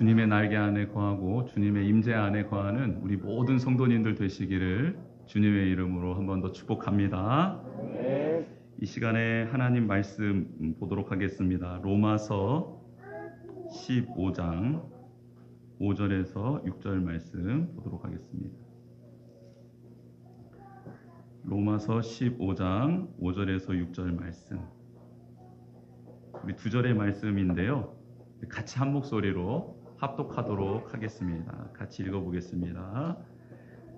주님의 날개 안에 거하고 주님의 임재 안에 거하는 우리 모든 성도님들 되시기를 주님의 이름으로 한 번 더 축복합니다. 이 시간에 하나님 말씀 보도록 하겠습니다. 로마서 15장 5절에서 6절 말씀 보도록 하겠습니다. 로마서 15장 5절에서 6절 말씀. 우리 두 절의 말씀인데요. 같이 한 목소리로 합독하도록 하겠습니다. 같이 읽어보겠습니다.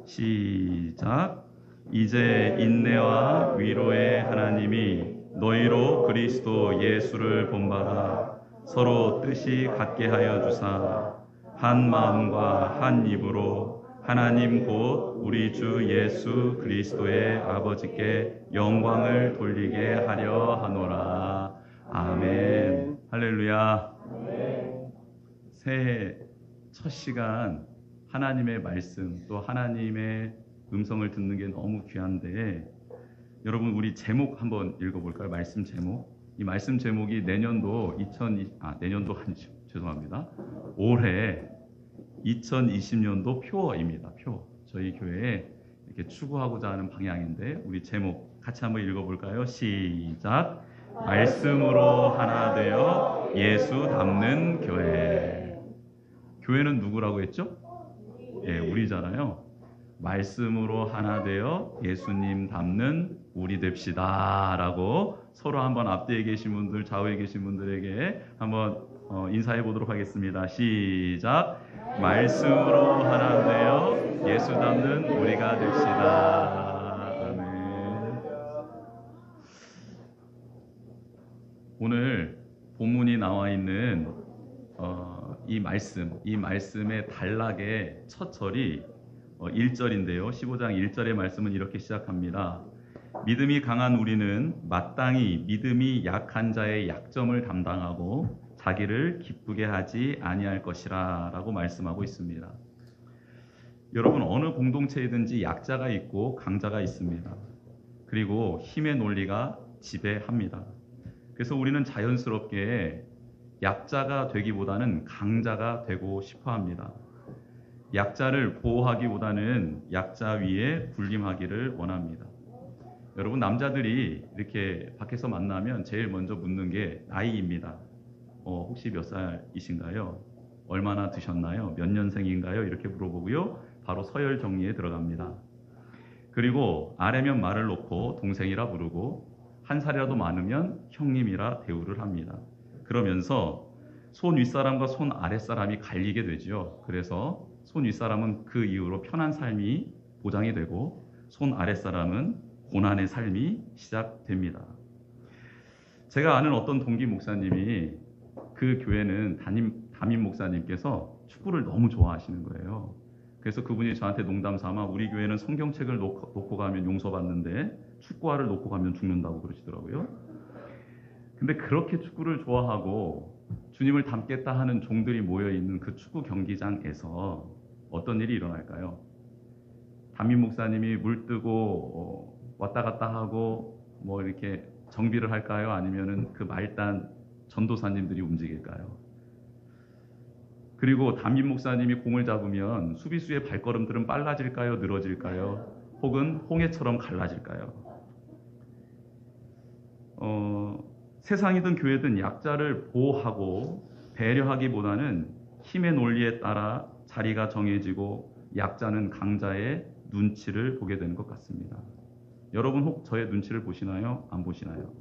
시작. 이제 인내와 위로의 하나님이 너희로 그리스도 예수를 본받아 서로 뜻이 같게 하여 주사 한 마음과 한 입으로 하나님 곧 우리 주 예수 그리스도의 아버지께 영광을 돌리게 하려 하노라. 아멘. 할렐루야. 새해 첫 시간 하나님의 말씀 또 하나님의 음성을 듣는 게 너무 귀한데 여러분 우리 제목 한번 읽어볼까요? 말씀 제목. 이 말씀 제목이 내년도 죄송합니다. 올해 2020년도 표어입니다. 표. 저희 교회에 이렇게 추구하고자 하는 방향인데 우리 제목 같이 한번 읽어볼까요? 시작. 말씀으로 하나 되어 예수 닮는 교회. 교회는 누구라고 했죠? 예, 우리잖아요. 말씀으로 하나 되어 예수님 닮는 우리 됩시다 라고 서로 한번 앞뒤에 계신 분들 좌우에 계신 분들에게 한번 인사해 보도록 하겠습니다. 시작. 말씀으로 하나 되어 예수 닮는 우리가 됩시다. 아멘. 오늘 본문이 나와 있는 이 말씀의 단락의 첫 절이 1절인데요. 15장 1절의 말씀은 이렇게 시작합니다. 믿음이 강한 우리는 마땅히 믿음이 약한 자의 약점을 담당하고 자기를 기쁘게 하지 아니할 것이라 라고 말씀하고 있습니다. 여러분 어느 공동체이든지 약자가 있고 강자가 있습니다. 그리고 힘의 논리가 지배합니다. 그래서 우리는 자연스럽게 약자가 되기보다는 강자가 되고 싶어 합니다. 약자를 보호하기보다는 약자 위에 군림하기를 원합니다. 여러분 남자들이 이렇게 밖에서 만나면 제일 먼저 묻는 게 나이입니다. 혹시 몇 살이신가요? 얼마나 드셨나요? 몇 년생인가요? 이렇게 물어보고요. 바로 서열 정리에 들어갑니다. 그리고 아래면 말을 놓고 동생이라 부르고 한 살이라도 많으면 형님이라 대우를 합니다. 그러면서 손 윗사람과 손 아랫사람이 갈리게 되죠. 그래서 손 윗사람은 그 이후로 편한 삶이 보장이 되고 손 아랫사람은 고난의 삶이 시작됩니다. 제가 아는 어떤 동기 목사님이 그 교회는 담임 목사님께서 축구를 너무 좋아하시는 거예요. 그래서 그분이 저한테 농담 삼아 우리 교회는 성경책을 놓고 가면 용서받는데 축구화를 놓고 가면 죽는다고 그러시더라고요. 근데 그렇게 축구를 좋아하고 주님을 닮겠다 하는 종들이 모여있는 그 축구 경기장에서 어떤 일이 일어날까요? 담임 목사님이 물 뜨고 왔다 갔다 하고 뭐 이렇게 정비를 할까요? 아니면은 그 말단 전도사님들이 움직일까요? 그리고 담임 목사님이 공을 잡으면 수비수의 발걸음들은 빨라질까요? 늘어질까요? 혹은 홍해처럼 갈라질까요? 세상이든 교회든 약자를 보호하고 배려하기보다는 힘의 논리에 따라 자리가 정해지고 약자는 강자의 눈치를 보게 되는 것 같습니다. 여러분 혹 저의 눈치를 보시나요? 안 보시나요?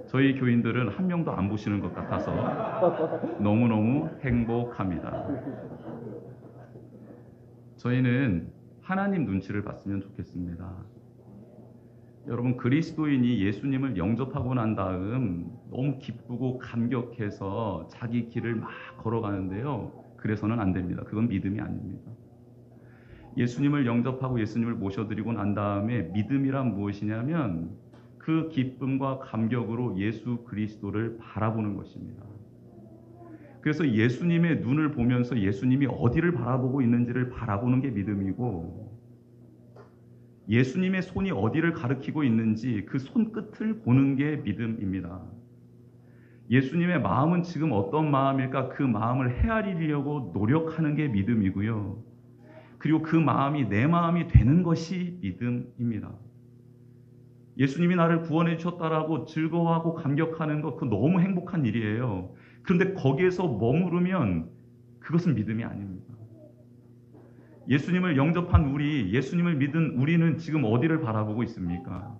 저희 교인들은 한 명도 안 보시는 것 같아서 너무너무 행복합니다. 저희는 하나님 눈치를 봤으면 좋겠습니다. 여러분 그리스도인이 예수님을 영접하고 난 다음 너무 기쁘고 감격해서 자기 길을 막 걸어가는데요. 그래서는 안 됩니다. 그건 믿음이 아닙니다. 예수님을 영접하고 예수님을 모셔드리고 난 다음에 믿음이란 무엇이냐면 그 기쁨과 감격으로 예수 그리스도를 바라보는 것입니다. 그래서 예수님의 눈을 보면서 예수님이 어디를 바라보고 있는지를 바라보는 게 믿음이고 예수님의 손이 어디를 가리키고 있는지 그 손끝을 보는 게 믿음입니다. 예수님의 마음은 지금 어떤 마음일까? 그 마음을 헤아리려고 노력하는 게 믿음이고요. 그리고 그 마음이 내 마음이 되는 것이 믿음입니다. 예수님이 나를 구원해 주셨다라고 즐거워하고 감격하는 것, 그거 너무 행복한 일이에요. 그런데 거기에서 머무르면 그것은 믿음이 아닙니다. 예수님을 영접한 우리, 예수님을 믿은 우리는 지금 어디를 바라보고 있습니까?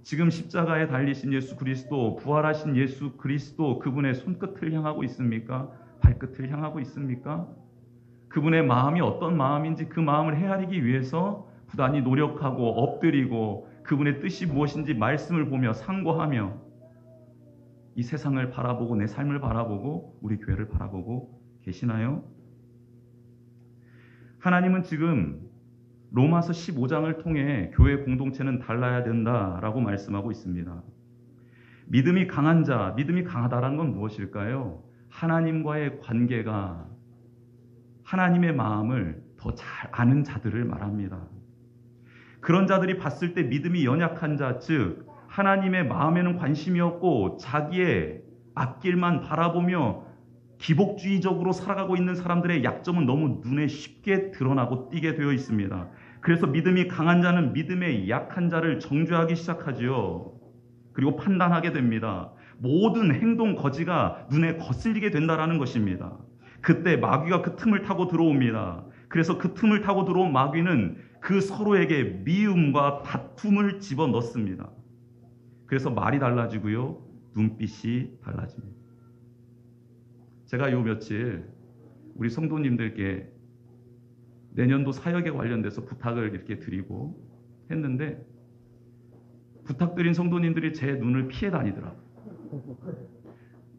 지금 십자가에 달리신 예수 그리스도, 부활하신 예수 그리스도, 그분의 손끝을 향하고 있습니까? 발끝을 향하고 있습니까? 그분의 마음이 어떤 마음인지 그 마음을 헤아리기 위해서 부단히 노력하고 엎드리고 그분의 뜻이 무엇인지 말씀을 보며 상고하며 이 세상을 바라보고 내 삶을 바라보고 우리 교회를 바라보고 계시나요? 하나님은 지금 로마서 15장을 통해 교회 공동체는 달라야 된다라고 말씀하고 있습니다. 믿음이 강한 자, 믿음이 강하다는 건 무엇일까요? 하나님과의 관계가 하나님의 마음을 더 잘 아는 자들을 말합니다. 그런 자들이 봤을 때 믿음이 연약한 자, 즉 하나님의 마음에는 관심이 없고 자기의 앞길만 바라보며 기복주의적으로 살아가고 있는 사람들의 약점은 너무 눈에 쉽게 드러나고 띄게 되어 있습니다. 그래서 믿음이 강한 자는 믿음의 약한 자를 정죄하기 시작하지요. 그리고 판단하게 됩니다. 모든 행동 거지가 눈에 거슬리게 된다는 것입니다. 그때 마귀가 그 틈을 타고 들어옵니다. 그래서 그 틈을 타고 들어온 마귀는 그 서로에게 미움과 다툼을 집어넣습니다. 그래서 말이 달라지고요. 눈빛이 달라집니다. 제가 요 며칠 우리 성도님들께 내년도 사역에 관련돼서 부탁을 이렇게 드리고 했는데 부탁드린 성도님들이 제 눈을 피해 다니더라고요.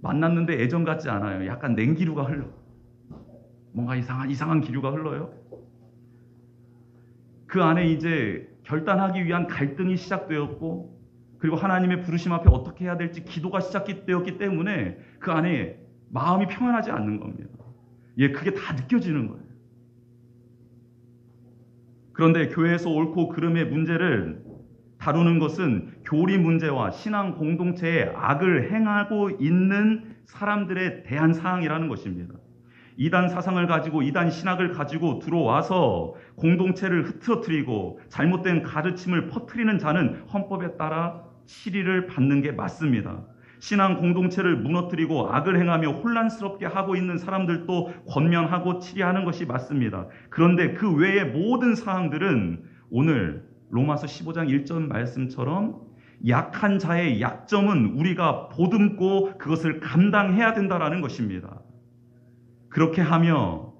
만났는데 애정 같지 않아요. 약간 냉기류가 흘러. 뭔가 이상한 기류가 흘러요. 그 안에 이제 결단하기 위한 갈등이 시작되었고 그리고 하나님의 부르심 앞에 어떻게 해야 될지 기도가 시작되었기 때문에 그 안에 마음이 평안하지 않는 겁니다. 예, 그게 다 느껴지는 거예요. 그런데 교회에서 옳고 그름의 문제를 다루는 것은 교리 문제와 신앙 공동체의 악을 행하고 있는 사람들에 대한 사항이라는 것입니다. 이단 사상을 가지고 이단 신학을 가지고 들어와서 공동체를 흐트러뜨리고 잘못된 가르침을 퍼뜨리는 자는 헌법에 따라 치리를 받는 게 맞습니다. 신앙 공동체를 무너뜨리고 악을 행하며 혼란스럽게 하고 있는 사람들도 권면하고 치리하는 것이 맞습니다. 그런데 그 외의 모든 사항들은 오늘 로마서 15장 1절 말씀처럼 약한 자의 약점은 우리가 보듬고 그것을 감당해야 된다는 것입니다. 그렇게 하며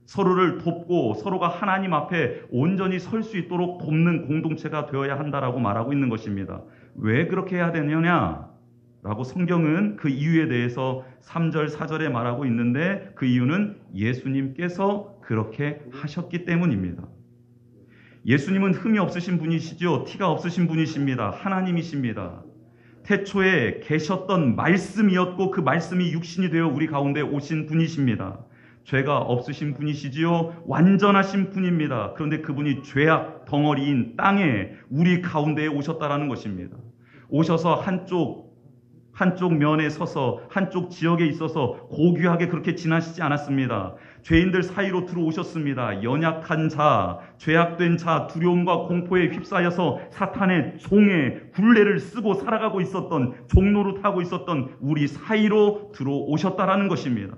서로를 돕고 서로가 하나님 앞에 온전히 설 수 있도록 돕는 공동체가 되어야 한다라고 말하고 있는 것입니다. 왜 그렇게 해야 되느냐? 라고 성경은 그 이유에 대해서 3절, 4절에 말하고 있는데 그 이유는 예수님께서 그렇게 하셨기 때문입니다. 예수님은 흠이 없으신 분이시죠. 티가 없으신 분이십니다. 하나님이십니다. 태초에 계셨던 말씀이었고 그 말씀이 육신이 되어 우리 가운데 오신 분이십니다. 죄가 없으신 분이시지요. 완전하신 분입니다. 그런데 그분이 죄악 덩어리인 땅에 우리 가운데에 오셨다라는 것입니다. 오셔서 한쪽 면에 서서 한쪽 지역에 있어서 고귀하게 그렇게 지나시지 않았습니다. 죄인들 사이로 들어오셨습니다. 연약한 자, 죄악된 자, 두려움과 공포에 휩싸여서 사탄의 종의 굴레를 쓰고 살아가고 있었던, 종노릇하고 있었던 우리 사이로 들어오셨다라는 것입니다.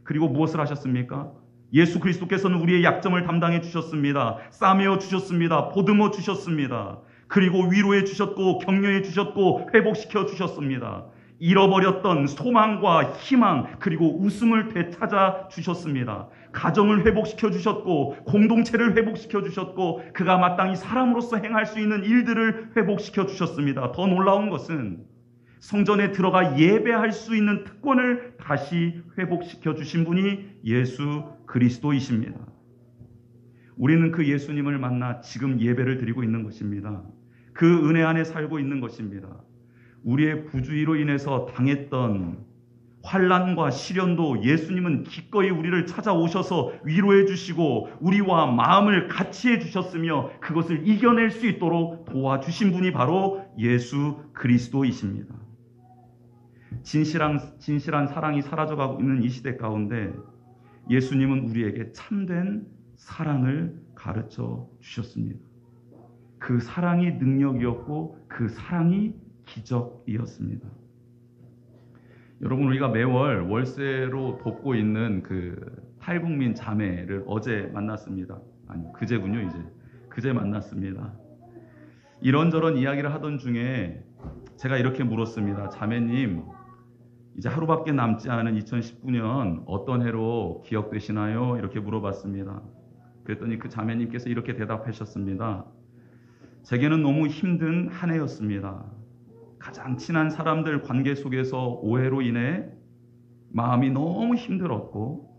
그리고 무엇을 하셨습니까? 예수 그리스도께서는 우리의 약점을 담당해 주셨습니다. 싸매어 주셨습니다. 보듬어 주셨습니다. 그리고 위로해 주셨고 격려해 주셨고 회복시켜 주셨습니다. 잃어버렸던 소망과 희망 그리고 웃음을 되찾아 주셨습니다. 가정을 회복시켜 주셨고 공동체를 회복시켜 주셨고 그가 마땅히 사람으로서 행할 수 있는 일들을 회복시켜 주셨습니다. 더 놀라운 것은 성전에 들어가 예배할 수 있는 특권을 다시 회복시켜 주신 분이 예수 그리스도이십니다. 우리는 그 예수님을 만나 지금 예배를 드리고 있는 것입니다. 그 은혜 안에 살고 있는 것입니다. 우리의 부주의로 인해서 당했던 환난과 시련도 예수님은 기꺼이 우리를 찾아오셔서 위로해 주시고 우리와 마음을 같이 해 주셨으며 그것을 이겨낼 수 있도록 도와주신 분이 바로 예수 그리스도이십니다. 진실한 사랑이 사라져가고 있는 이 시대 가운데 예수님은 우리에게 참된 사랑을 가르쳐 주셨습니다. 그 사랑이 능력이었고 그 사랑이 기적이었습니다. 여러분, 우리가 매월 월세로 돕고 있는 그 탈북민 자매를 어제 만났습니다. 아니, 그제군요. 그제 만났습니다. 이런저런 이야기를 하던 중에 제가 이렇게 물었습니다. 자매님, 이제 하루밖에 남지 않은 2019년 어떤 해로 기억되시나요? 이렇게 물어봤습니다. 그랬더니 그 자매님께서 이렇게 대답하셨습니다. 제게는 너무 힘든 한 해였습니다. 가장 친한 사람들 관계 속에서 오해로 인해 마음이 너무 힘들었고,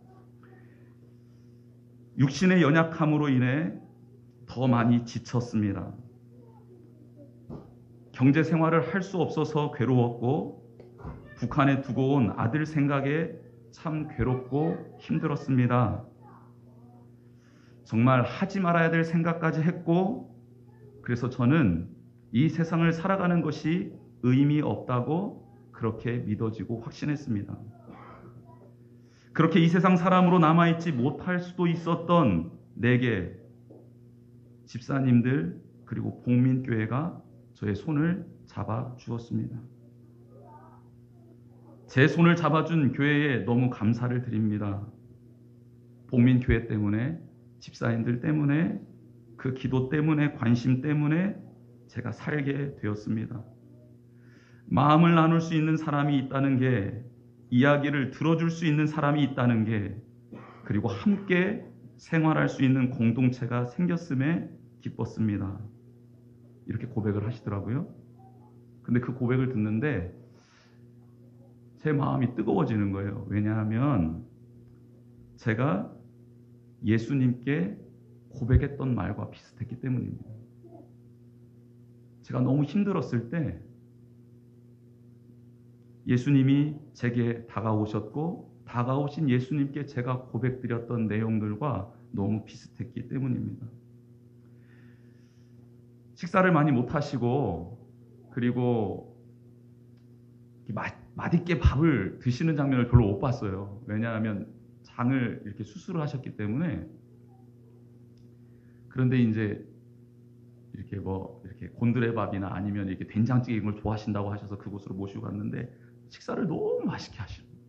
육신의 연약함으로 인해 더 많이 지쳤습니다. 경제 생활을 할 수 없어서 괴로웠고, 북한에 두고 온 아들 생각에 참 괴롭고 힘들었습니다. 정말 하지 말아야 될 생각까지 했고, 그래서 저는 이 세상을 살아가는 것이 의미 없다고 그렇게 믿어지고 확신했습니다. 그렇게 이 세상 사람으로 남아있지 못할 수도 있었던 내게 집사님들 그리고 복민교회가 저의 손을 잡아주었습니다. 제 손을 잡아준 교회에 너무 감사를 드립니다. 복민교회 때문에, 집사님들 때문에, 그 기도 때문에, 관심 때문에 제가 살게 되었습니다. 마음을 나눌 수 있는 사람이 있다는 게, 이야기를 들어줄 수 있는 사람이 있다는 게, 그리고 함께 생활할 수 있는 공동체가 생겼음에 기뻤습니다. 이렇게 고백을 하시더라고요. 근데 그 고백을 듣는데 제 마음이 뜨거워지는 거예요. 왜냐하면 제가 예수님께 고백했던 말과 비슷했기 때문입니다. 제가 너무 힘들었을 때 예수님이 제게 다가오셨고, 다가오신 예수님께 제가 고백드렸던 내용들과 너무 비슷했기 때문입니다. 식사를 많이 못하시고, 그리고 맛있게 밥을 드시는 장면을 별로 못 봤어요. 왜냐하면 장을 이렇게 수술을 하셨기 때문에. 그런데 이제 이렇게 이렇게 곤드레밥이나 아니면 이렇게 된장찌개 이런 걸 좋아하신다고 하셔서 그곳으로 모시고 갔는데, 식사를 너무 맛있게 하시는 거예요.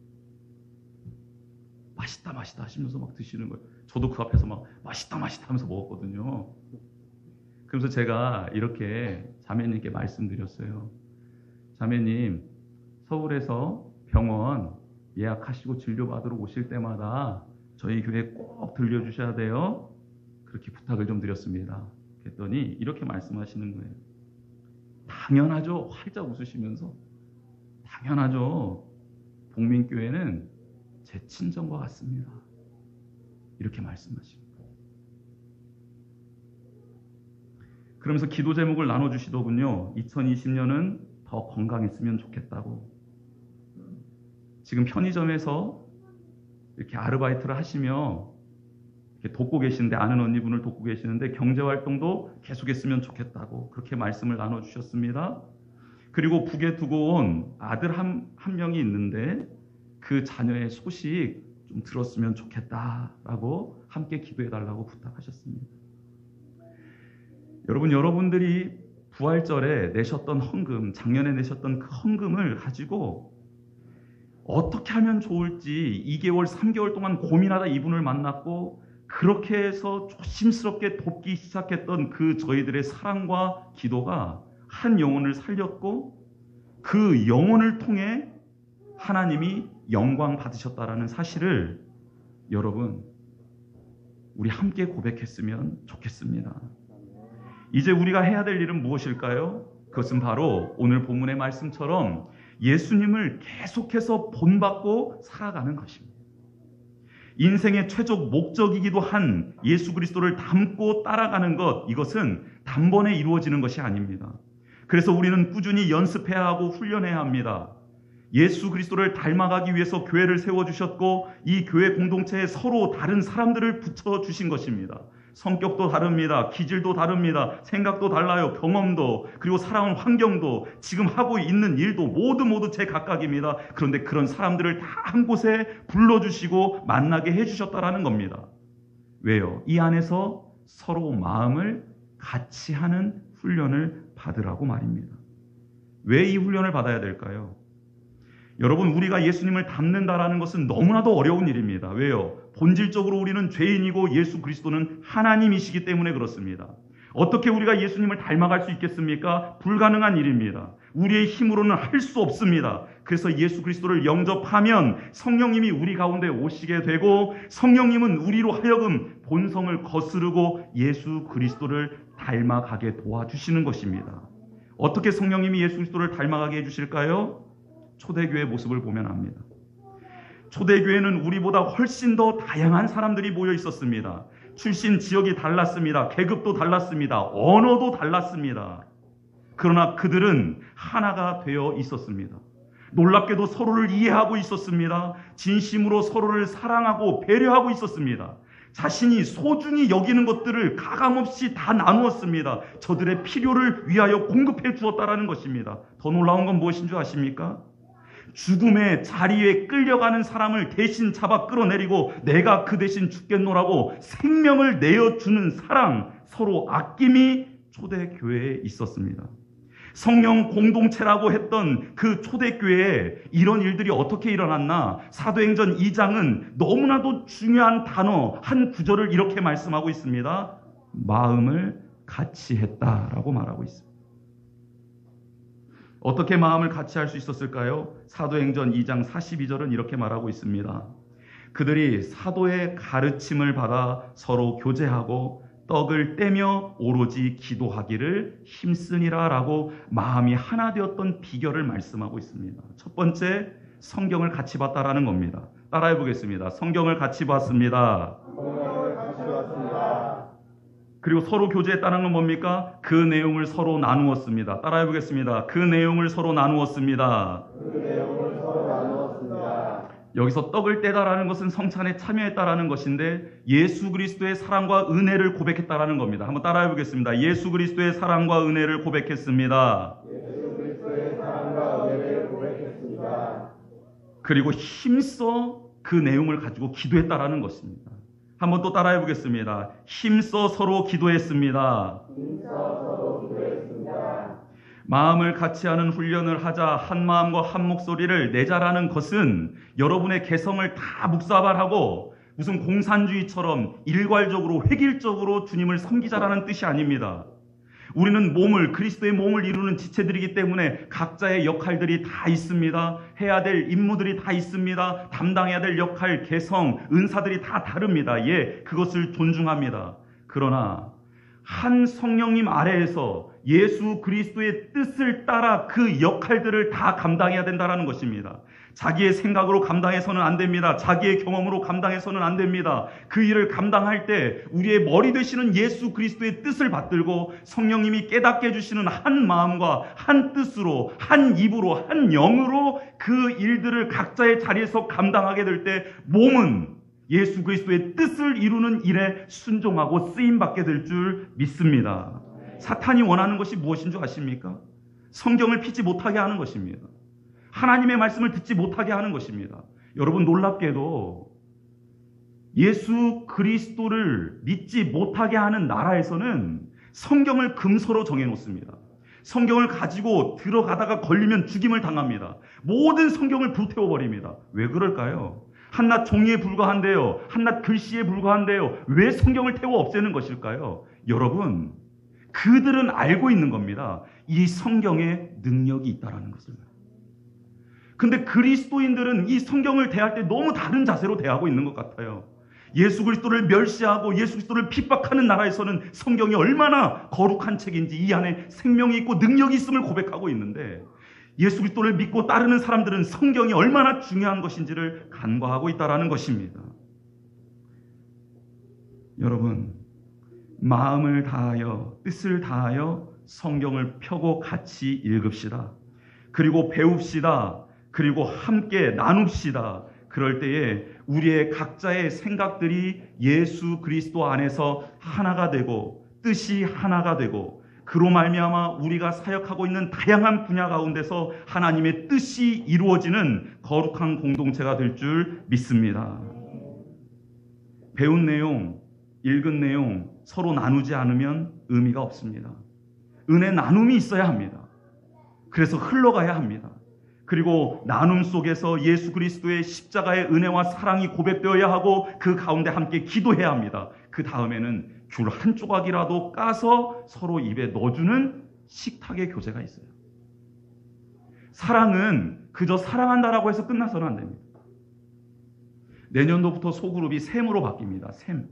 맛있다 하시면서 막 드시는 거예요. 저도 그 앞에서 막 맛있다 하면서 먹었거든요. 그래서 제가 이렇게 자매님께 말씀드렸어요. 자매님, 서울에서 병원 예약하시고 진료받으러 오실 때마다 저희 교회 꼭 들려주셔야 돼요. 그렇게 부탁을 좀 드렸습니다. 그랬더니 이렇게 말씀하시는 거예요. 당연하죠. 활짝 웃으시면서. 당연하죠. 복민교회는 제 친정과 같습니다. 이렇게 말씀하십니다. 그러면서 기도 제목을 나눠주시더군요. 2020년은 더 건강했으면 좋겠다고. 지금 편의점에서 이렇게 아르바이트를 하시며 이렇게 돕고 계시는데, 아는 언니분을 돕고 계시는데 경제활동도 계속했으면 좋겠다고 그렇게 말씀을 나눠주셨습니다. 그리고 북에 두고 온 아들 한 명이 있는데 그 자녀의 소식 좀 들었으면 좋겠다라고 함께 기도해달라고 부탁하셨습니다. 여러분들이 부활절에 내셨던 헌금, 작년에 내셨던 그 헌금을 가지고 어떻게 하면 좋을지 2개월, 3개월 동안 고민하다 이분을 만났고, 그렇게 해서 조심스럽게 돕기 시작했던 그 저희들의 사랑과 기도가 한 영혼을 살렸고, 그 영혼을 통해 하나님이 영광 받으셨다라는 사실을 여러분, 우리 함께 고백했으면 좋겠습니다. 이제 우리가 해야 될 일은 무엇일까요? 그것은 바로 오늘 본문의 말씀처럼 예수님을 계속해서 본받고 살아가는 것입니다. 인생의 최적 목적이기도 한 예수 그리스도를 닮고 따라가는 것, 이것은 단번에 이루어지는 것이 아닙니다. 그래서 우리는 꾸준히 연습해야 하고 훈련해야 합니다. 예수 그리스도를 닮아가기 위해서 교회를 세워주셨고, 이 교회 공동체에 서로 다른 사람들을 붙여주신 것입니다. 성격도 다릅니다. 기질도 다릅니다. 생각도 달라요. 경험도, 그리고 살아온 환경도, 지금 하고 있는 일도 모두 제각각입니다. 그런데 그런 사람들을 다 한 곳에 불러주시고 만나게 해주셨다라는 겁니다. 왜요? 이 안에서 서로 마음을 같이 하는 훈련을 받으라고 말입니다. 왜 이 훈련을 받아야 될까요? 여러분, 우리가 예수님을 닮는다라는 것은 너무나도 어려운 일입니다. 왜요? 본질적으로 우리는 죄인이고 예수 그리스도는 하나님이시기 때문에 그렇습니다. 어떻게 우리가 예수님을 닮아갈 수 있겠습니까? 불가능한 일입니다. 우리의 힘으로는 할 수 없습니다. 그래서 예수 그리스도를 영접하면 성령님이 우리 가운데 오시게 되고, 성령님은 우리로 하여금 본성을 거스르고 예수 그리스도를 닮아가게 도와주시는 것입니다. 어떻게 성령님이 예수 그리스도를 닮아가게 해주실까요? 초대교회 모습을 보면 압니다. 초대교회는 우리보다 훨씬 더 다양한 사람들이 모여 있었습니다. 출신 지역이 달랐습니다. 계급도 달랐습니다. 언어도 달랐습니다. 그러나 그들은 하나가 되어 있었습니다. 놀랍게도 서로를 이해하고 있었습니다. 진심으로 서로를 사랑하고 배려하고 있었습니다. 자신이 소중히 여기는 것들을 가감없이 다 나누었습니다. 저들의 필요를 위하여 공급해 주었다라는 것입니다. 더 놀라운 건 무엇인 줄 아십니까? 죽음의 자리에 끌려가는 사람을 대신 잡아 끌어내리고 내가 그 대신 죽겠노라고 생명을 내어주는 사랑, 서로 아낌이 초대교회에 있었습니다. 성령 공동체라고 했던 그 초대교회에 이런 일들이 어떻게 일어났나? 사도행전 2장은 너무나도 중요한 단어 한 구절을 이렇게 말씀하고 있습니다. 마음을 같이 했다라고 말하고 있습니다. 어떻게 마음을 같이 할 수 있었을까요? 사도행전 2장 42절은 이렇게 말하고 있습니다. 그들이 사도의 가르침을 받아 서로 교제하고 떡을 떼며 오로지 기도하기를 힘쓰니라 라고 마음이 하나 되었던 비결을 말씀하고 있습니다. 첫 번째, 성경을 같이 봤다라는 겁니다. 따라해 보겠습니다. 성경을 같이 봤습니다. 그리고 서로 교제했다는 건 뭡니까? 그 내용을 서로 나누었습니다. 따라해 보겠습니다. 그 내용을 서로 나누었습니다. 여기서 떡을 떼다라는 것은 성찬에 참여했다라는 것인데 예수 그리스도의 사랑과 은혜를 고백했다라는 겁니다. 한번 따라해 보겠습니다. 예수 그리스도의 사랑과 은혜를 고백했습니다. 그리고 힘써 그 내용을 가지고 기도했다라는 것입니다. 한번 또 따라해 보겠습니다. 힘써 서로 기도했습니다. 마음을 같이 하는 훈련을 하자 한 마음과 한 목소리를 내자라는 것은 여러분의 개성을 다 묵사발하고 무슨 공산주의처럼 일괄적으로 획일적으로 주님을 섬기자라는 뜻이 아닙니다. 우리는 그리스도의 몸을 이루는 지체들이기 때문에 각자의 역할들이 다 있습니다. 해야 될 임무들이 다 있습니다. 담당해야 될 역할, 개성, 은사들이 다 다릅니다. 그것을 존중합니다. 그러나 한 성령님 아래에서 예수 그리스도의 뜻을 따라 그 역할들을 다 감당해야 된다는 것입니다. 자기의 생각으로 감당해서는 안 됩니다. 자기의 경험으로 감당해서는 안 됩니다. 그 일을 감당할 때 우리의 머리 되시는 예수 그리스도의 뜻을 받들고 성령님이 깨닫게 해주시는 한 마음과 한 뜻으로, 한 입으로, 한 영으로 그 일들을 각자의 자리에서 감당하게 될 때 몸은 예수 그리스도의 뜻을 이루는 일에 순종하고 쓰임받게 될 줄 믿습니다. 사탄이 원하는 것이 무엇인 줄 아십니까? 성경을 피지 못하게 하는 것입니다. 하나님의 말씀을 듣지 못하게 하는 것입니다. 여러분, 놀랍게도 예수 그리스도를 믿지 못하게 하는 나라에서는 성경을 금서로 정해놓습니다. 성경을 가지고 들어가다가 걸리면 죽임을 당합니다. 모든 성경을 불태워버립니다. 왜 그럴까요? 한낱 종이에 불과한데요. 한낱 글씨에 불과한데요. 왜 성경을 태워 없애는 것일까요? 여러분, 그들은 알고 있는 겁니다. 이 성경에 능력이 있다는 것을. 근데 그리스도인들은 이 성경을 대할 때 너무 다른 자세로 대하고 있는 것 같아요. 예수 그리스도를 멸시하고 예수 그리스도를 핍박하는 나라에서는 성경이 얼마나 거룩한 책인지 이 안에 생명이 있고 능력이 있음을 고백하고 있는데 예수 그리스도를 믿고 따르는 사람들은 성경이 얼마나 중요한 것인지를 간과하고 있다는 것입니다. 여러분, 마음을 다하여 뜻을 다하여 성경을 펴고 같이 읽읍시다. 그리고 배웁시다. 그리고 함께 나눕시다. 그럴 때에 우리의 각자의 생각들이 예수 그리스도 안에서 하나가 되고 뜻이 하나가 되고 그로 말미암아 우리가 사역하고 있는 다양한 분야 가운데서 하나님의 뜻이 이루어지는 거룩한 공동체가 될 줄 믿습니다. 배운 내용, 읽은 내용 서로 나누지 않으면 의미가 없습니다. 은혜 나눔이 있어야 합니다. 그래서 흘러가야 합니다. 그리고 나눔 속에서 예수 그리스도의 십자가의 은혜와 사랑이 고백되어야 하고 그 가운데 함께 기도해야 합니다. 그 다음에는 귤 한 조각이라도 까서 서로 입에 넣어주는 식탁의 교제가 있어요. 사랑은 그저 사랑한다라고 해서 끝나서는 안 됩니다. 내년도부터 소그룹이 샘으로 바뀝니다. 샘.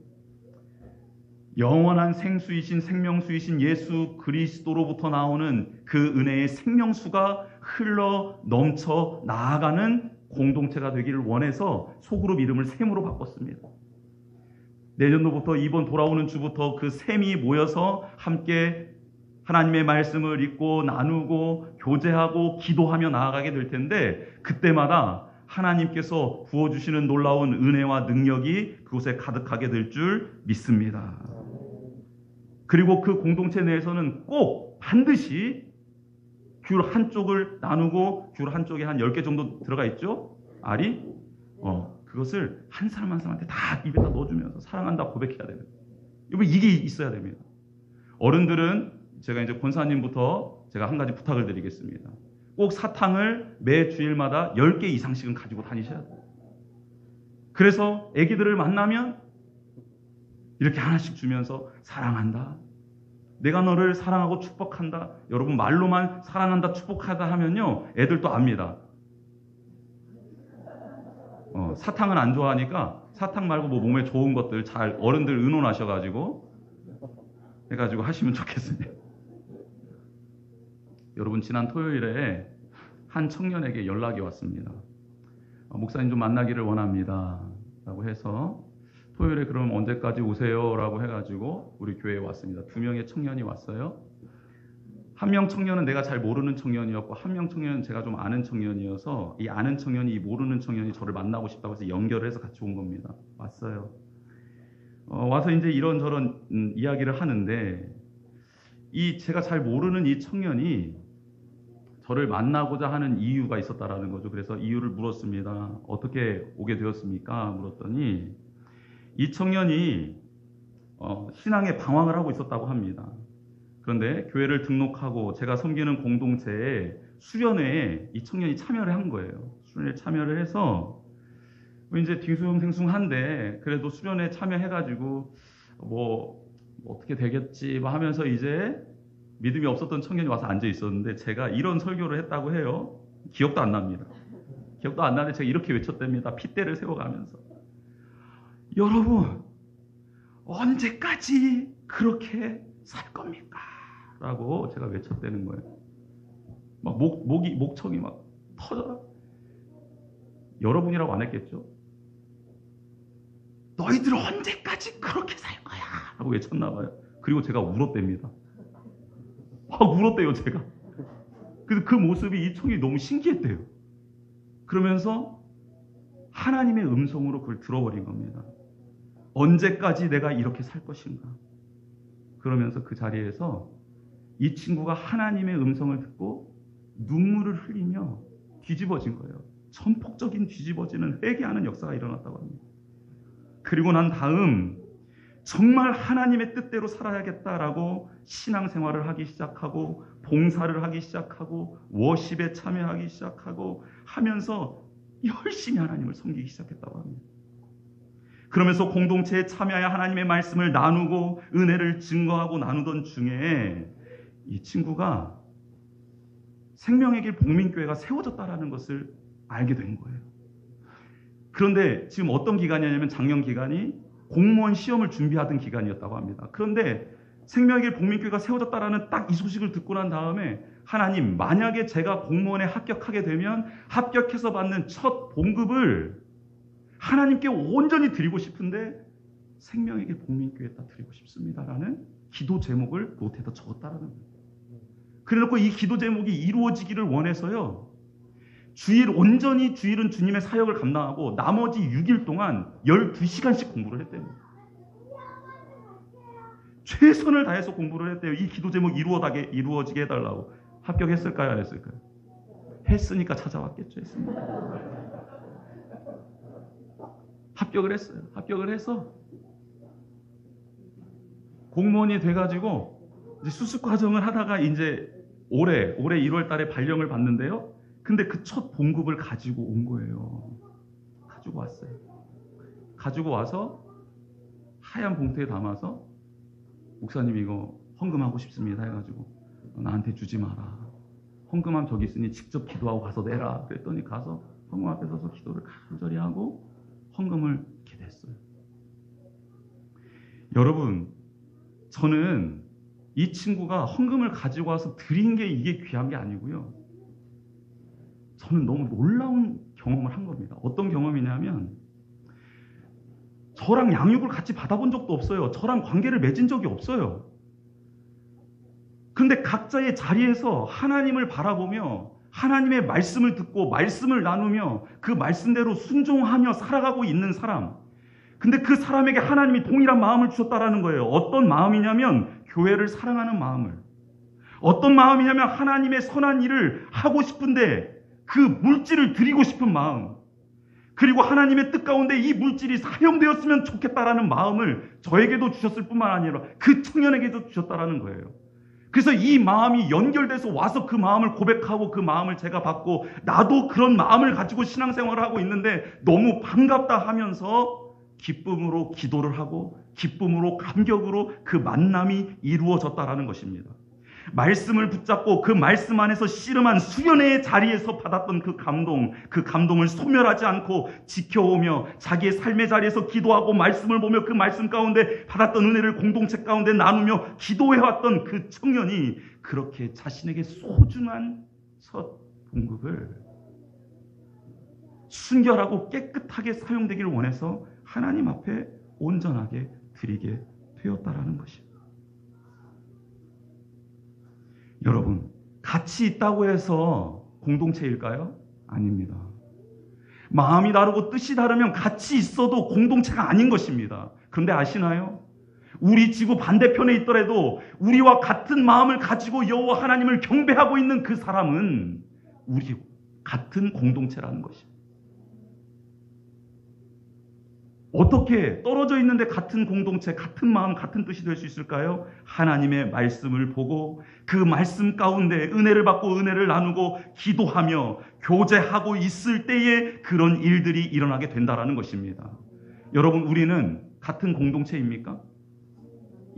영원한 생수이신 생명수이신 예수 그리스도로부터 나오는 그 은혜의 생명수가 흘러 넘쳐 나아가는 공동체가 되기를 원해서 소그룹 이름을 샘으로 바꿨습니다. 내년도부터 이번 돌아오는 주부터 그 샘이 모여서 함께 하나님의 말씀을 읽고 나누고 교제하고 기도하며 나아가게 될 텐데 그때마다 하나님께서 부어주시는 놀라운 은혜와 능력이 그곳에 가득하게 될 줄 믿습니다. 그리고 그 공동체 내에서는 꼭 반드시 귤 한쪽을 나누고 귤 한쪽에 한 10개 정도 들어가 있죠? 알이? 그것을 한 사람 한 사람한테 다 입에다 넣어주면서 사랑한다 고백해야 됩니다. 이게 있어야 됩니다. 어른들은 제가 이제 권사님부터 제가 한 가지 부탁을 드리겠습니다. 꼭 사탕을 매 주일마다 10개 이상씩은 가지고 다니셔야 돼요. 그래서 아기들을 만나면 이렇게 하나씩 주면서 사랑한다. 내가 너를 사랑하고 축복한다. 여러분 말로만 사랑한다 축복하다 하면요 애들도 압니다. 사탕은 안 좋아하니까 사탕 말고 뭐 몸에 좋은 것들 잘 어른들 의논하셔가지고 해가지고 하시면 좋겠습니다. 여러분 지난 토요일에 한 청년에게 연락이 왔습니다. 목사님 좀 만나기를 원합니다 라고 해서 토요일에 그럼 언제까지 오세요 라고 해가지고 우리 교회에 왔습니다. 2명의 청년이 왔어요. 한 명 청년은 내가 잘 모르는 청년이었고 한 명 청년은 제가 좀 아는 청년이어서 이 아는 청년이 이 모르는 청년이 저를 만나고 싶다고 해서 연결을 해서 같이 온 겁니다. 왔어요. 와서 이제 이런저런 이야기를 하는데 이 제가 잘 모르는 이 청년이 저를 만나고자 하는 이유가 있었다라는 거죠. 그래서 이유를 물었습니다. 어떻게 오게 되었습니까? 물었더니 이 청년이 신앙에 방황을 하고 있었다고 합니다. 그런데 교회를 등록하고 제가 섬기는 공동체에 수련회에 이 청년이 참여를 한 거예요. 수련회에 참여를 해서 이제 뒤숭생숭한데 그래도 수련회에 참여해가지고 뭐 어떻게 되겠지 하면서 이제 믿음이 없었던 청년이 와서 앉아 있었는데 제가 이런 설교를 했다고 해요. 기억도 안 납니다. 기억도 안 나는데 제가 이렇게 외쳤답니다. 핏대를 세워가면서 여러분 언제까지 그렇게 살 겁니까? 라고 제가 외쳤다는 거예요. 막 목청이 막 터져요. 여러분이라고 안 했겠죠? 너희들 언제까지 그렇게 살 거야? 라고 외쳤나 봐요. 그리고 제가 울었답니다. 울었대요 제가. 그래서 그 모습이 이 청이 너무 신기했대요. 그러면서 하나님의 음성으로 그걸 들어버린 겁니다. 언제까지 내가 이렇게 살 것인가? 그러면서 그 자리에서 이 친구가 하나님의 음성을 듣고 눈물을 흘리며 뒤집어진 거예요. 전폭적인 뒤집어지는 회개하는 역사가 일어났다고 합니다. 그리고 난 다음 정말 하나님의 뜻대로 살아야겠다라고 신앙생활을 하기 시작하고 봉사를 하기 시작하고 워십에 참여하기 시작하고 하면서 열심히 하나님을 섬기기 시작했다고 합니다. 그러면서 공동체에 참여하여 하나님의 말씀을 나누고 은혜를 증거하고 나누던 중에 이 친구가 생명의 길 복민교회가 세워졌다라는 것을 알게 된 거예요. 그런데 지금 어떤 기간이냐면 작년 기간이 공무원 시험을 준비하던 기간이었다고 합니다. 그런데 생명의 길 복민교회가 세워졌다라는 딱 이 소식을 듣고 난 다음에 하나님 만약에 제가 공무원에 합격하게 되면 합격해서 받는 첫 봉급을 하나님께 온전히 드리고 싶은데 생명의 길 복민교회에다 드리고 싶습니다라는 기도 제목을 노트에다 적었다라는 거예요. 그래놓고 이 기도 제목이 이루어지기를 원해서요. 온전히 주일은 주님의 사역을 감당하고 나머지 6일 동안 12시간씩 공부를 했대요. 최선을 다해서 공부를 했대요. 이 기도 제목 이루어지게 해달라고. 합격했을까요? 안 했을까요? 했으니까 찾아왔겠죠. 했습니다. 합격을 했어요. 합격을 해서 공무원이 돼가지고 이제 수습 과정을 하다가 이제 올해 1월 달에 발령을 받는데요. 근데 그 첫 봉급을 가지고 온 거예요. 가지고 왔어요. 가지고 와서 하얀 봉투에 담아서 목사님 이거 헌금하고 싶습니다 해가지고 나한테 주지 마라. 헌금함 저기 있으니 직접 기도하고 가서 내라. 그랬더니 가서 헌금 앞에 서서 기도를 간절히 하고 헌금을 이렇게 냈어요. 여러분, 저는 이 친구가 헌금을 가지고 와서 드린 게 이게 귀한 게 아니고요. 저는 너무 놀라운 경험을 한 겁니다. 어떤 경험이냐면 저랑 양육을 같이 받아본 적도 없어요. 저랑 관계를 맺은 적이 없어요. 근데 각자의 자리에서 하나님을 바라보며 하나님의 말씀을 듣고 말씀을 나누며 그 말씀대로 순종하며 살아가고 있는 사람. 근데 그 사람에게 하나님이 동일한 마음을 주셨다라는 거예요. 어떤 마음이냐면 교회를 사랑하는 마음을. 어떤 마음이냐면 하나님의 선한 일을 하고 싶은데 그 물질을 드리고 싶은 마음. 그리고 하나님의 뜻 가운데 이 물질이 사용되었으면 좋겠다라는 마음을 저에게도 주셨을 뿐만 아니라 그 청년에게도 주셨다라는 거예요. 그래서 이 마음이 연결돼서 와서 그 마음을 고백하고 그 마음을 제가 받고 나도 그런 마음을 가지고 신앙생활을 하고 있는데 너무 반갑다 하면서 기쁨으로 기도를 하고 기쁨으로 감격으로 그 만남이 이루어졌다라는 것입니다. 말씀을 붙잡고 그 말씀 안에서 씨름한 수련회의 자리에서 받았던 그 감동을 소멸하지 않고 지켜오며 자기의 삶의 자리에서 기도하고 말씀을 보며 그 말씀 가운데 받았던 은혜를 공동체 가운데 나누며 기도해왔던 그 청년이 그렇게 자신에게 소중한 첫 봉급을 순결하고 깨끗하게 사용되기를 원해서 하나님 앞에 온전하게 드리게 되었다라는 것입니다. 여러분, 같이 있다고 해서 공동체일까요? 아닙니다. 마음이 다르고 뜻이 다르면 같이 있어도 공동체가 아닌 것입니다. 그런데 아시나요? 우리 지구 반대편에 있더라도 우리와 같은 마음을 가지고 여호와 하나님을 경배하고 있는 그 사람은 우리 같은 공동체라는 것입니다. 어떻게 떨어져 있는데 같은 공동체, 같은 마음, 같은 뜻이 될 수 있을까요? 하나님의 말씀을 보고 그 말씀 가운데 은혜를 받고 은혜를 나누고 기도하며 교제하고 있을 때에 그런 일들이 일어나게 된다라는 것입니다. 여러분, 우리는 같은 공동체입니까?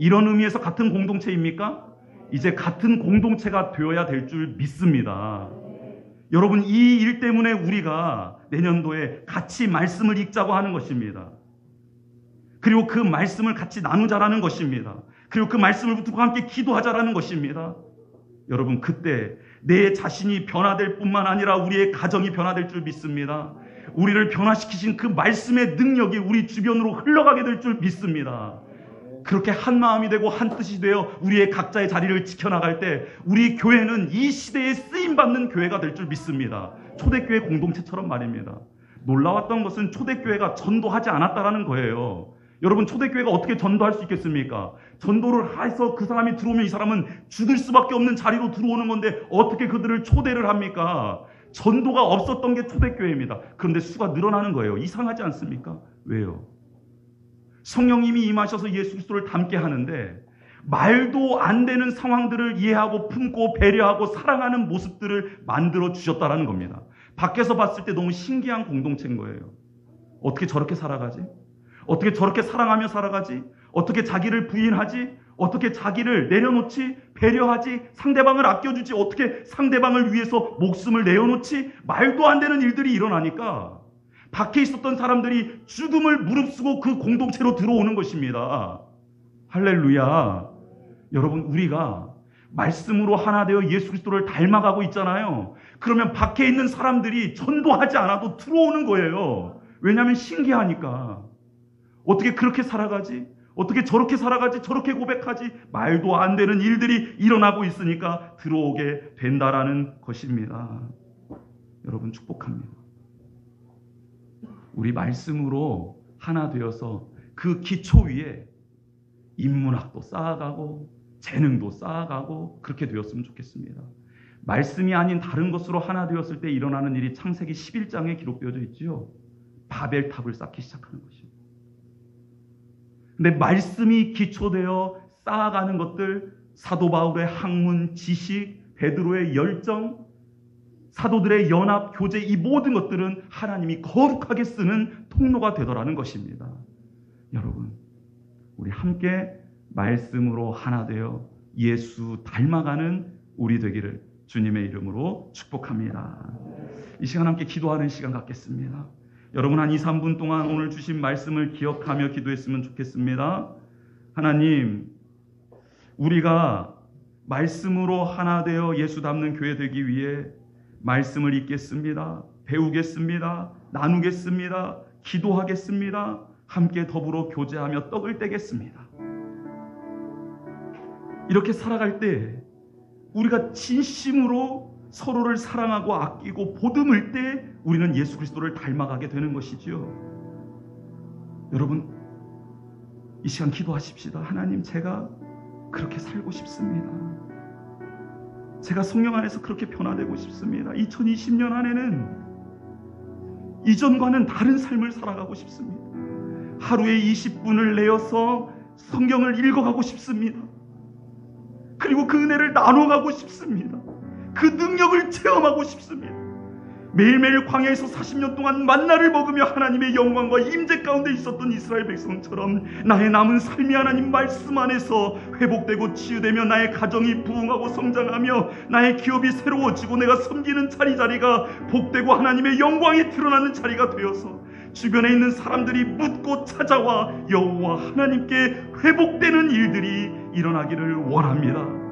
이런 의미에서 같은 공동체입니까? 이제 같은 공동체가 되어야 될 줄 믿습니다. 여러분, 이 일 때문에 우리가 내년도에 같이 말씀을 읽자고 하는 것입니다. 그리고 그 말씀을 같이 나누자라는 것입니다. 그리고 그 말씀을 붙들고 함께 기도하자라는 것입니다. 여러분, 그때 내 자신이 변화될 뿐만 아니라 우리의 가정이 변화될 줄 믿습니다. 우리를 변화시키신 그 말씀의 능력이 우리 주변으로 흘러가게 될 줄 믿습니다. 그렇게 한 마음이 되고 한 뜻이 되어 우리의 각자의 자리를 지켜나갈 때 우리 교회는 이 시대에 쓰임받는 교회가 될 줄 믿습니다. 초대교회 공동체처럼 말입니다. 놀라웠던 것은 초대교회가 전도하지 않았다라는 거예요. 여러분, 초대교회가 어떻게 전도할 수 있겠습니까? 전도를 해서 그 사람이 들어오면 이 사람은 죽을 수밖에 없는 자리로 들어오는 건데 어떻게 그들을 초대를 합니까? 전도가 없었던 게 초대교회입니다. 그런데 수가 늘어나는 거예요. 이상하지 않습니까? 왜요? 성령님이 임하셔서 예수 그리스도를 닮게 하는데 말도 안 되는 상황들을 이해하고 품고 배려하고 사랑하는 모습들을 만들어 주셨다라는 겁니다. 밖에서 봤을 때 너무 신기한 공동체인 거예요. 어떻게 저렇게 살아가지? 어떻게 저렇게 사랑하며 살아가지? 어떻게 자기를 부인하지? 어떻게 자기를 내려놓지? 배려하지? 상대방을 아껴주지? 어떻게 상대방을 위해서 목숨을 내어놓지? 말도 안 되는 일들이 일어나니까 밖에 있었던 사람들이 죽음을 무릅쓰고 그 공동체로 들어오는 것입니다. 할렐루야. 여러분, 우리가 말씀으로 하나 되어 예수 그리스도를 닮아가고 있잖아요. 그러면 밖에 있는 사람들이 전도하지 않아도 들어오는 거예요. 왜냐하면 신기하니까. 어떻게 그렇게 살아가지? 어떻게 저렇게 살아가지? 저렇게 고백하지? 말도 안 되는 일들이 일어나고 있으니까 들어오게 된다라는 것입니다. 여러분 축복합니다. 우리 말씀으로 하나 되어서 그 기초 위에 인문학도 쌓아가고 재능도 쌓아가고 그렇게 되었으면 좋겠습니다. 말씀이 아닌 다른 것으로 하나 되었을 때 일어나는 일이 창세기 11장에 기록되어져 있지요. 바벨탑을 쌓기 시작하는 것이요. 근데 말씀이 기초되어 쌓아가는 것들, 사도 바울의 학문, 지식, 베드로의 열정, 사도들의 연합, 교제, 이 모든 것들은 하나님이 거룩하게 쓰는 통로가 되더라는 것입니다. 여러분, 우리 함께 말씀으로 하나 되어 예수 닮아가는 우리 되기를 주님의 이름으로 축복합니다. 이 시간 함께 기도하는 시간 갖겠습니다. 여러분 한 2, 3분 동안 오늘 주신 말씀을 기억하며 기도했으면 좋겠습니다. 하나님, 우리가 말씀으로 하나 되어 예수 닮는 교회 되기 위해 말씀을 읽겠습니다. 배우겠습니다. 나누겠습니다. 기도하겠습니다. 함께 더불어 교제하며 떡을 떼겠습니다. 이렇게 살아갈 때 우리가 진심으로 서로를 사랑하고 아끼고 보듬을 때 우리는 예수 그리스도를 닮아가게 되는 것이지요. 여러분, 이 시간 기도하십시다. 하나님, 제가 그렇게 살고 싶습니다. 제가 성령 안에서 그렇게 변화되고 싶습니다. 2020년 안에는 이전과는 다른 삶을 살아가고 싶습니다. 하루에 20분을 내어서 성경을 읽어가고 싶습니다. 그리고 그 은혜를 나눠가고 싶습니다. 그 능력을 체험하고 싶습니다. 매일매일 광야에서 40년 동안 만나를 먹으며 하나님의 영광과 임재 가운데 있었던 이스라엘 백성처럼 나의 남은 삶이 하나님 말씀 안에서 회복되고 치유되며 나의 가정이 부흥하고 성장하며 나의 기업이 새로워지고 내가 섬기는 자리자리가 복되고 하나님의 영광이 드러나는 자리가 되어서 주변에 있는 사람들이 묻고 찾아와 여호와 하나님께 회복되는 일들이 일어나기를 원합니다.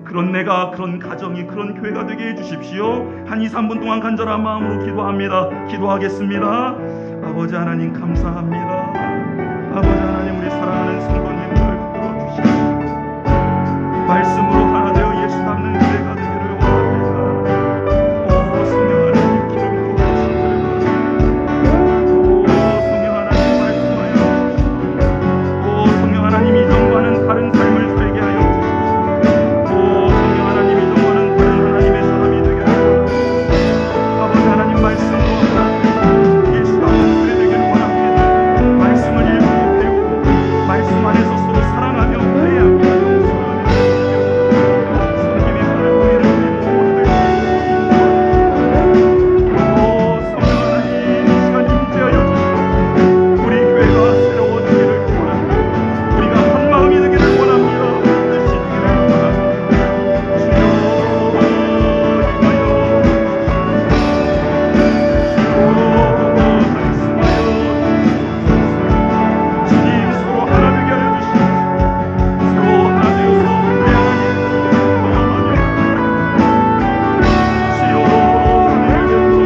그런 내가, 그런 가정이, 그런 교회가 되게 해주십시오. 한 2, 3분 동안 간절한 마음으로 기도합니다. 기도하겠습니다. 아버지 하나님 감사합니다. 아버지 하나님, 우리 사랑하는 성도님들 붙들어주시옵소서. 말씀으로 하나 되어 예수 닮는 교회가 되기를 원합니다. 오 성령 하나님, 기름 부으시기를 바랍니다. 오 성령 하나님, 말씀하여 주시옵소서. 오 성령 하나님, 이전과는 다른 삶을 살게 하여 주시옵소서. 오 성령 하나님, 이전과는 다른 하나님의 사람이 되게 하여 주시옵소서. 아버지 하나님, 말씀으로 하나 예수 닮는 교회 되기를 원합니다. 말씀을 읽고 배우고 말씀 안에서 서로 사랑하며 화해하며 성김의 하늘 보이는 우리 모두들 오 성령 하나님, 이 시간 임재하여 주시고 우리 교회가 새로워지기를 원합니다. 우리가 한 마음이 되기를 원합니다. 뜻이 되기를 원합니다. 주여 주님, 서로 하나 되게 하여 주시옵소서. 서로 하나 되어서 우리 하나님 영광하며 주여 은혜를 베풀어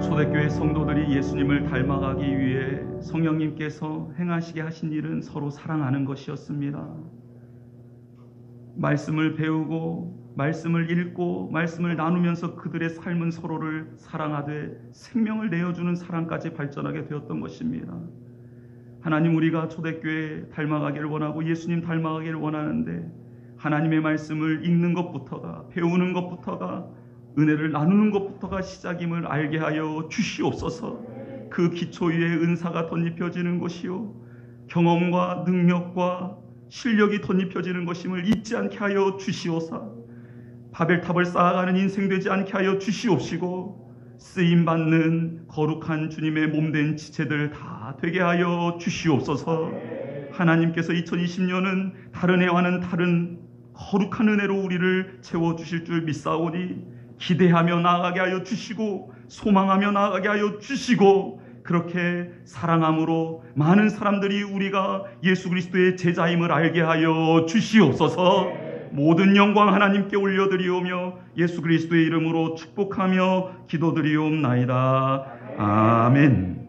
초대교회 성도들이 예수님을 닮아가기 위해 성령님께서 행하시게 하신 일은 서로 사랑하는 것이었습니다. 말씀을 배우고 말씀을 읽고 말씀을 나누면서 그들의 삶은 서로를 사랑하되 생명을 내어주는 사랑까지 발전하게 되었던 것입니다. 하나님, 우리가 초대교회 닮아가기를 원하고 예수님 닮아가기를 원하는데 하나님의 말씀을 읽는 것부터가, 배우는 것부터가, 은혜를 나누는 것부터가 시작임을 알게 하여 주시옵소서. 그 기초 위에 은사가 덧입혀지는 것이요 경험과 능력과 실력이 덧입혀지는 것임을 잊지 않게 하여 주시오사. 바벨탑을 쌓아가는 인생 되지 않게 하여 주시옵시고 쓰임받는 거룩한 주님의 몸된 지체들 다 되게 하여 주시옵소서. 하나님께서 2020년은 다른 해와는 다른 거룩한 은혜로 우리를 채워주실 줄 믿사오니 기대하며 나아가게 하여 주시고 소망하며 나아가게 하여 주시고 그렇게 사랑함으로 많은 사람들이 우리가 예수 그리스도의 제자임을 알게 하여 주시옵소서. 모든 영광 하나님께 올려드리오며 예수 그리스도의 이름으로 축복하며 기도드리옵나이다. 아멘.